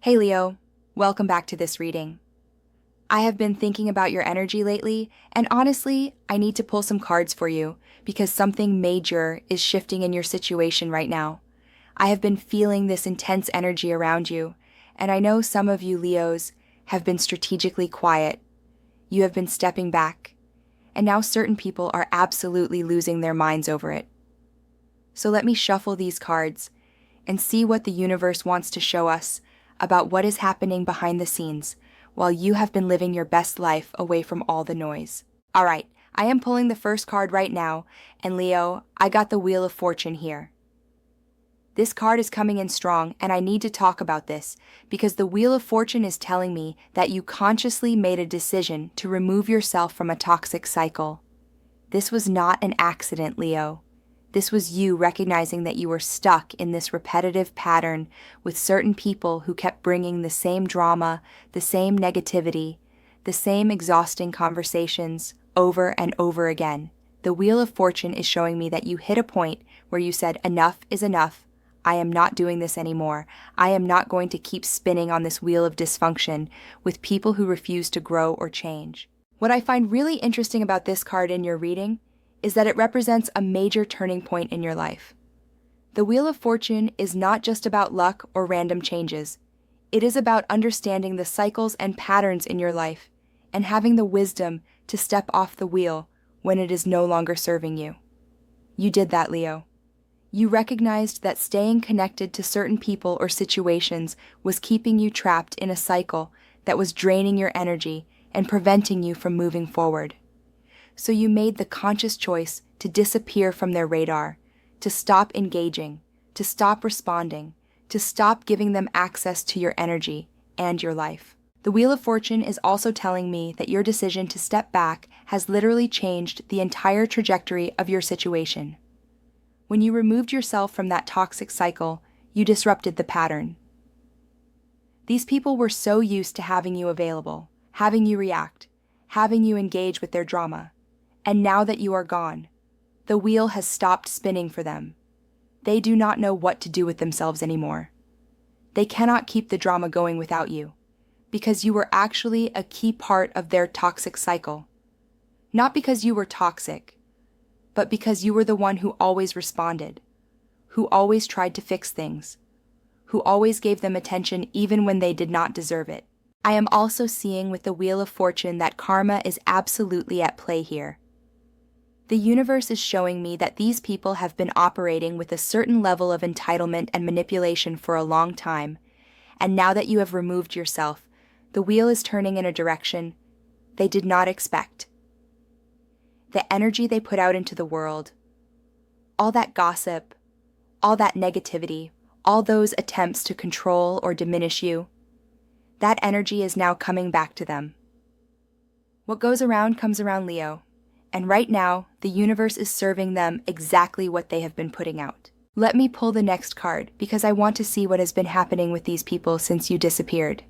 Hey Leo, welcome back to this reading. I have been thinking about your energy lately, and honestly, I need to pull some cards for you because something major is shifting in your situation right now. I have been feeling this intense energy around you, and I know some of you Leos have been strategically quiet. You have been stepping back, and now certain people are absolutely losing their minds over it. So let me shuffle these cards and see what the universe wants to show us about what is happening behind the scenes while you have been living your best life away from all the noise. All right, I am pulling the first card right now, and Leo, I got the Wheel of Fortune here. This card is coming in strong, and I need to talk about this because the Wheel of Fortune is telling me that you consciously made a decision to remove yourself from a toxic cycle. This was not an accident, Leo. This was you recognizing that you were stuck in this repetitive pattern with certain people who kept bringing the same drama, the same negativity, the same exhausting conversations over and over again. The Wheel of Fortune is showing me that you hit a point where you said, enough is enough. I am not doing this anymore. I am not going to keep spinning on this wheel of dysfunction with people who refuse to grow or change. What I find really interesting about this card in your reading is that it represents a major turning point in your life. The Wheel of Fortune is not just about luck or random changes. It is about understanding the cycles and patterns in your life and having the wisdom to step off the wheel when it is no longer serving you. You did that, Leo. You recognized that staying connected to certain people or situations was keeping you trapped in a cycle that was draining your energy and preventing you from moving forward. So you made the conscious choice to disappear from their radar, to stop engaging, to stop responding, to stop giving them access to your energy and your life. The Wheel of Fortune is also telling me that your decision to step back has literally changed the entire trajectory of your situation. When you removed yourself from that toxic cycle, you disrupted the pattern. These people were so used to having you available, having you react, having you engage with their drama. And now that you are gone, the wheel has stopped spinning for them. They do not know what to do with themselves anymore. They cannot keep the drama going without you, because you were actually a key part of their toxic cycle. Not because you were toxic, but because you were the one who always responded, who always tried to fix things, who always gave them attention even when they did not deserve it. I am also seeing with the Wheel of Fortune that karma is absolutely at play here. The universe is showing me that these people have been operating with a certain level of entitlement and manipulation for a long time, and now that you have removed yourself, the wheel is turning in a direction they did not expect. The energy they put out into the world, all that gossip, all that negativity, all those attempts to control or diminish you, that energy is now coming back to them. What goes around comes around, Leo. And right now, the universe is serving them exactly what they have been putting out. Let me pull the next card because I want to see what has been happening with these people since you disappeared.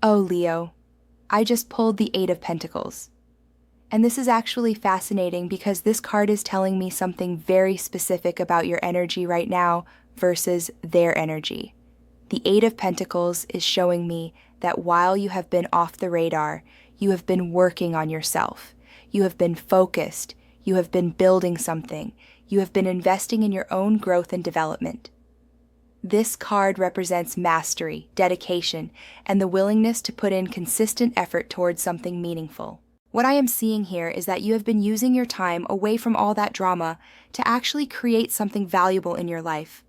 Oh, Leo, I just pulled the Eight of Pentacles. And this is actually fascinating because this card is telling me something very specific about your energy right now versus their energy. The Eight of Pentacles is showing me that while you have been off the radar, you have been working on yourself. You have been focused, you have been building something, you have been investing in your own growth and development. This card represents mastery, dedication, and the willingness to put in consistent effort towards something meaningful. What I am seeing here is that you have been using your time away from all that drama to actually create something valuable in your life.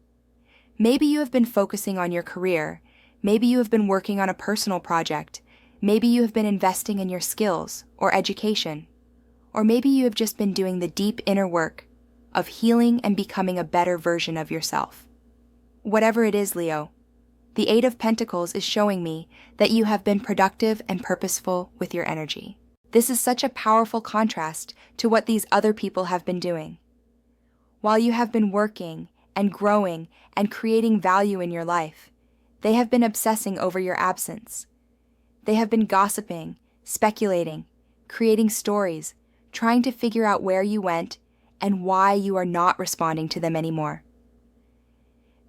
Maybe you have been focusing on your career, maybe you have been working on a personal project, maybe you have been investing in your skills or education. Or maybe you have just been doing the deep inner work of healing and becoming a better version of yourself. Whatever it is, Leo, the Eight of Pentacles is showing me that you have been productive and purposeful with your energy. This is such a powerful contrast to what these other people have been doing. While you have been working and growing and creating value in your life, they have been obsessing over your absence. They have been gossiping, speculating, creating stories, trying to figure out where you went and why you are not responding to them anymore.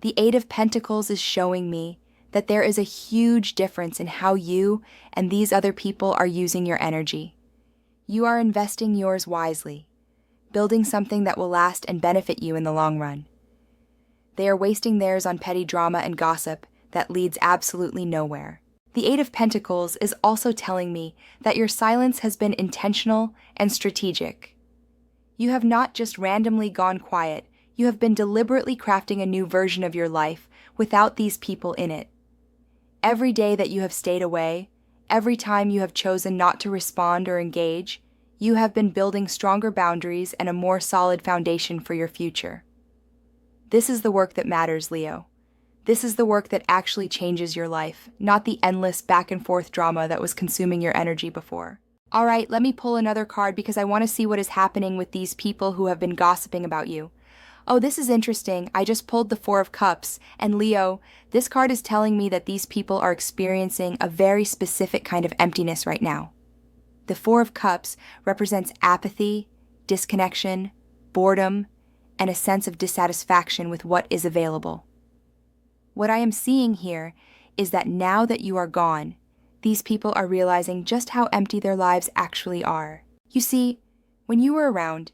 The Eight of Pentacles is showing me that there is a huge difference in how you and these other people are using your energy. You are investing yours wisely, building something that will last and benefit you in the long run. They are wasting theirs on petty drama and gossip that leads absolutely nowhere. The Eight of Pentacles is also telling me that your silence has been intentional and strategic. You have not just randomly gone quiet, you have been deliberately crafting a new version of your life without these people in it. Every day that you have stayed away, every time you have chosen not to respond or engage, you have been building stronger boundaries and a more solid foundation for your future. This is the work that matters, Leo. This is the work that actually changes your life, not the endless back and forth drama that was consuming your energy before. All right, let me pull another card because I want to see what is happening with these people who have been gossiping about you. Oh, this is interesting. I just pulled the Four of Cups, and Leo, this card is telling me that these people are experiencing a very specific kind of emptiness right now. The Four of Cups represents apathy, disconnection, boredom, and a sense of dissatisfaction with what is available. What I am seeing here is that now that you are gone, these people are realizing just how empty their lives actually are. You see, when you were around,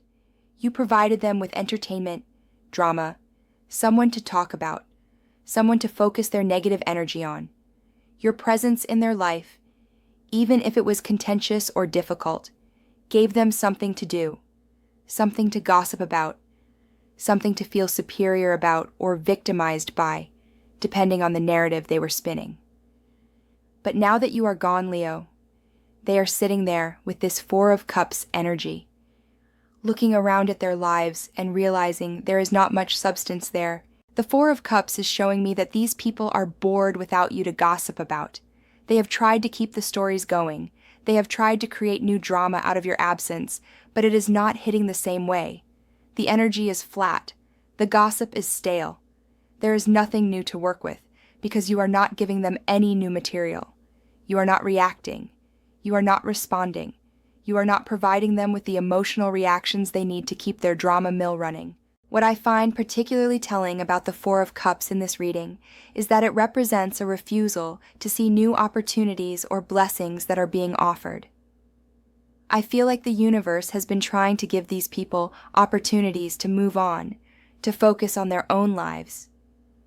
you provided them with entertainment, drama, someone to talk about, someone to focus their negative energy on. Your presence in their life, even if it was contentious or difficult, gave them something to do, something to gossip about, something to feel superior about or victimized by, depending on the narrative they were spinning. But now that you are gone, Leo, they are sitting there with this Four of Cups energy, looking around at their lives and realizing there is not much substance there. The Four of Cups is showing me that these people are bored without you to gossip about. They have tried to keep the stories going. They have tried to create new drama out of your absence, but it is not hitting the same way. The energy is flat. The gossip is stale. There is nothing new to work with because you are not giving them any new material. You are not reacting. You are not responding. You are not providing them with the emotional reactions they need to keep their drama mill running. What I find particularly telling about the Four of Cups in this reading is that it represents a refusal to see new opportunities or blessings that are being offered. I feel like the universe has been trying to give these people opportunities to move on, to focus on their own lives,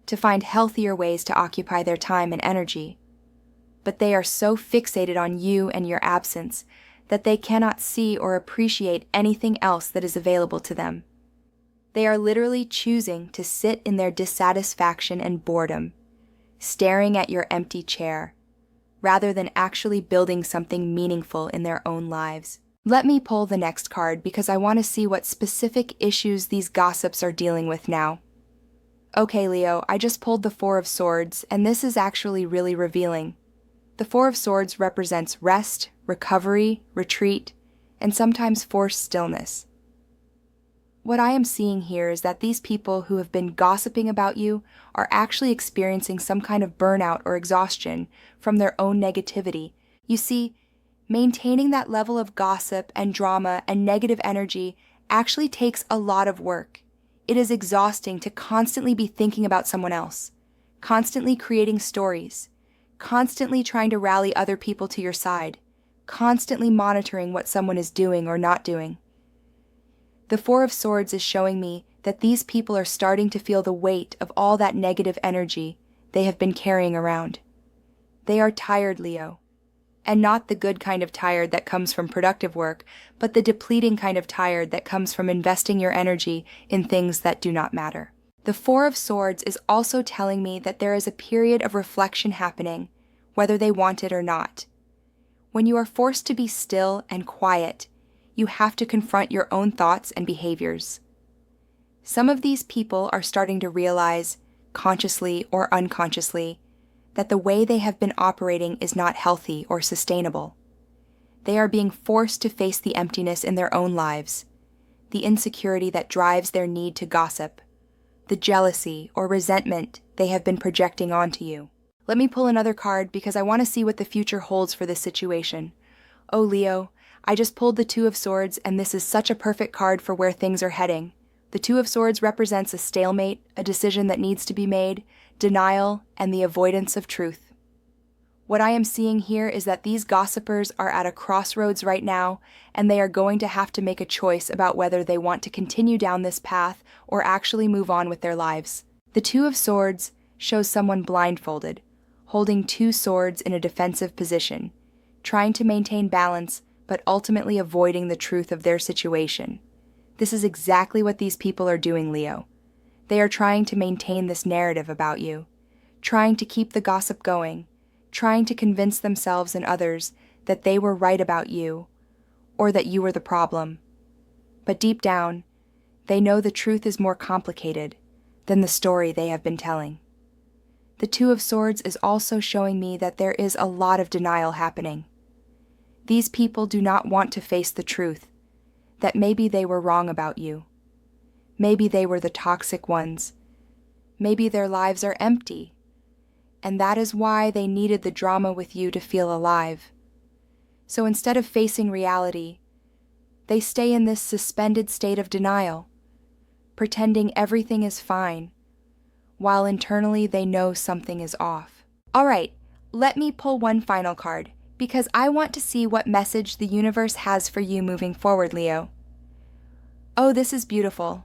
to find healthier ways to occupy their time and energy. But they are so fixated on you and your absence that they cannot see or appreciate anything else that is available to them. They are literally choosing to sit in their dissatisfaction and boredom, staring at your empty chair, rather than actually building something meaningful in their own lives. Let me pull the next card because I want to see what specific issues these gossips are dealing with now. Okay, Leo, I just pulled the Four of Swords, and this is actually really revealing. The Four of Swords represents rest, recovery, retreat, and sometimes forced stillness. What I am seeing here is that these people who have been gossiping about you are actually experiencing some kind of burnout or exhaustion from their own negativity. You see, maintaining that level of gossip and drama and negative energy actually takes a lot of work. It is exhausting to constantly be thinking about someone else, constantly creating stories, constantly trying to rally other people to your side, constantly monitoring what someone is doing or not doing. The Four of Swords is showing me that these people are starting to feel the weight of all that negative energy they have been carrying around. They are tired, Leo. And not the good kind of tired that comes from productive work, but the depleting kind of tired that comes from investing your energy in things that do not matter. The Four of Swords is also telling me that there is a period of reflection happening, whether they want it or not. When you are forced to be still and quiet, you have to confront your own thoughts and behaviors. Some of these people are starting to realize, consciously or unconsciously, that the way they have been operating is not healthy or sustainable. They are being forced to face the emptiness in their own lives, the insecurity that drives their need to gossip, the jealousy or resentment they have been projecting onto you. Let me pull another card because I want to see what the future holds for this situation. Oh, Leo, I just pulled the Two of Swords, and this is such a perfect card for where things are heading. The Two of Swords represents a stalemate, a decision that needs to be made, denial, and the avoidance of truth. What I am seeing here is that these gossipers are at a crossroads right now, and they are going to have to make a choice about whether they want to continue down this path or actually move on with their lives. The Two of Swords shows someone blindfolded, holding two swords in a defensive position, trying to maintain balance but ultimately avoiding the truth of their situation. This is exactly what these people are doing, Leo. They are trying to maintain this narrative about you, trying to keep the gossip going, trying to convince themselves and others that they were right about you, or that you were the problem. But deep down, they know the truth is more complicated than the story they have been telling. The Two of Swords is also showing me that there is a lot of denial happening. These people do not want to face the truth, that maybe they were wrong about you. Maybe they were the toxic ones. Maybe their lives are empty, and that is why they needed the drama with you to feel alive. So instead of facing reality, they stay in this suspended state of denial, pretending everything is fine, while internally they know something is off. All right, let me pull one final card, because I want to see what message the universe has for you moving forward, Leo. Oh, this is beautiful.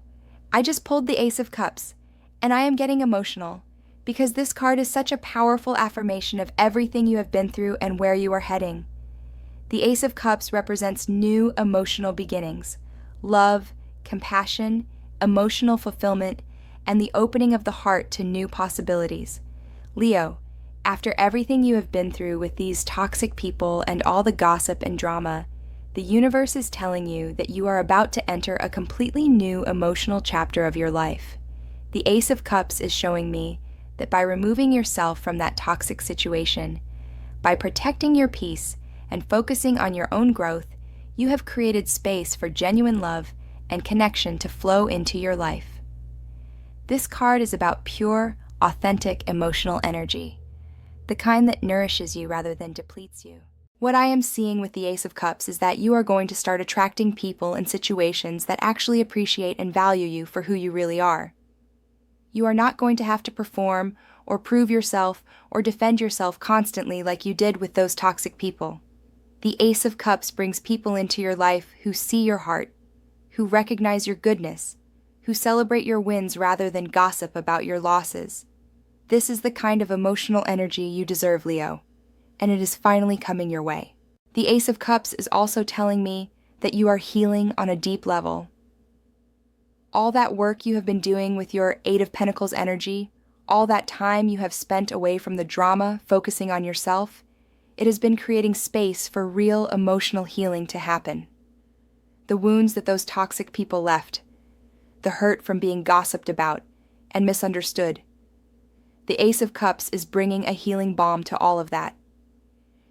I just pulled the Ace of Cups, and I am getting emotional, because this card is such a powerful affirmation of everything you have been through and where you are heading. The Ace of Cups represents new emotional beginnings, love, compassion, emotional fulfillment, and the opening of the heart to new possibilities. Leo, after everything you have been through with these toxic people and all the gossip and drama, the universe is telling you that you are about to enter a completely new emotional chapter of your life. The Ace of Cups is showing me that by removing yourself from that toxic situation, by protecting your peace and focusing on your own growth, you have created space for genuine love and connection to flow into your life. This card is about pure, authentic emotional energy, the kind that nourishes you rather than depletes you. What I am seeing with the Ace of Cups is that you are going to start attracting people and situations that actually appreciate and value you for who you really are. You are not going to have to perform or prove yourself or defend yourself constantly like you did with those toxic people. The Ace of Cups brings people into your life who see your heart, who recognize your goodness, who celebrate your wins rather than gossip about your losses. This is the kind of emotional energy you deserve, Leo, and it is finally coming your way. The Ace of Cups is also telling me that you are healing on a deep level. All that work you have been doing with your Eight of Pentacles energy, all that time you have spent away from the drama, focusing on yourself, it has been creating space for real emotional healing to happen. The wounds that those toxic people left, the hurt from being gossiped about and misunderstood. The Ace of Cups is bringing a healing balm to all of that.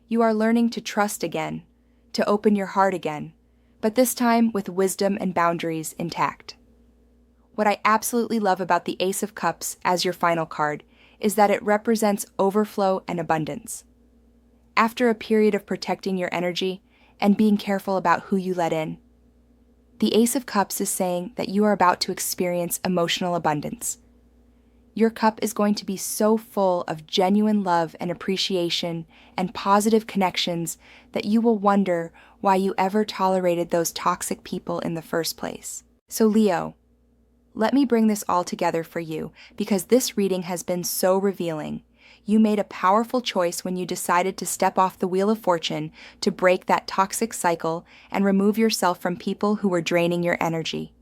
You are learning to trust again, to open your heart again, but this time with wisdom and boundaries intact. What I absolutely love about the Ace of Cups as your final card is that it represents overflow and abundance. After a period of protecting your energy and being careful about who you let in, the Ace of Cups is saying that you are about to experience emotional abundance. Your cup is going to be so full of genuine love and appreciation and positive connections that you will wonder why you ever tolerated those toxic people in the first place. So Leo, let me bring this all together for you because this reading has been so revealing. You made a powerful choice when you decided to step off the Wheel of Fortune to break that toxic cycle and remove yourself from people who were draining your energy.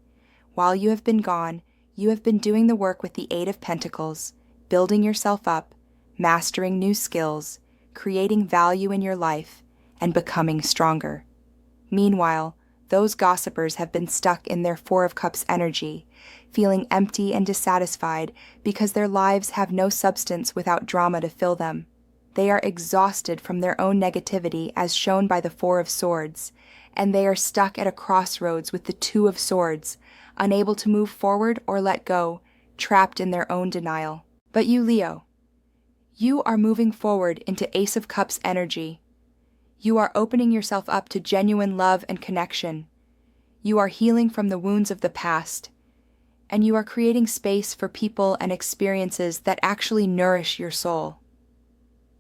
While you have been gone, you have been doing the work with the Eight of Pentacles, building yourself up, mastering new skills, creating value in your life, and becoming stronger. Meanwhile, those gossipers have been stuck in their Four of Cups energy, feeling empty and dissatisfied because their lives have no substance without drama to fill them. They are exhausted from their own negativity as shown by the Four of Swords, and they are stuck at a crossroads with the Two of Swords, unable to move forward or let go, trapped in their own denial. But you, Leo, you are moving forward into Ace of Cups energy. You are opening yourself up to genuine love and connection. You are healing from the wounds of the past. and you are creating space for people and experiences that actually nourish your soul.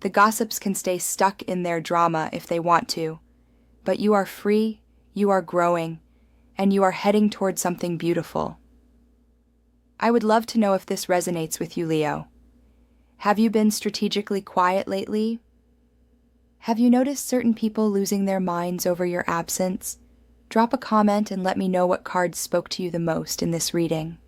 The gossips can stay stuck in their drama if they want to, but you are free, you are growing, and you are heading toward something beautiful. I would love to know if this resonates with you, Leo. Have you been strategically quiet lately? Have you noticed certain people losing their minds over your absence? Drop a comment and let me know what cards spoke to you the most in this reading.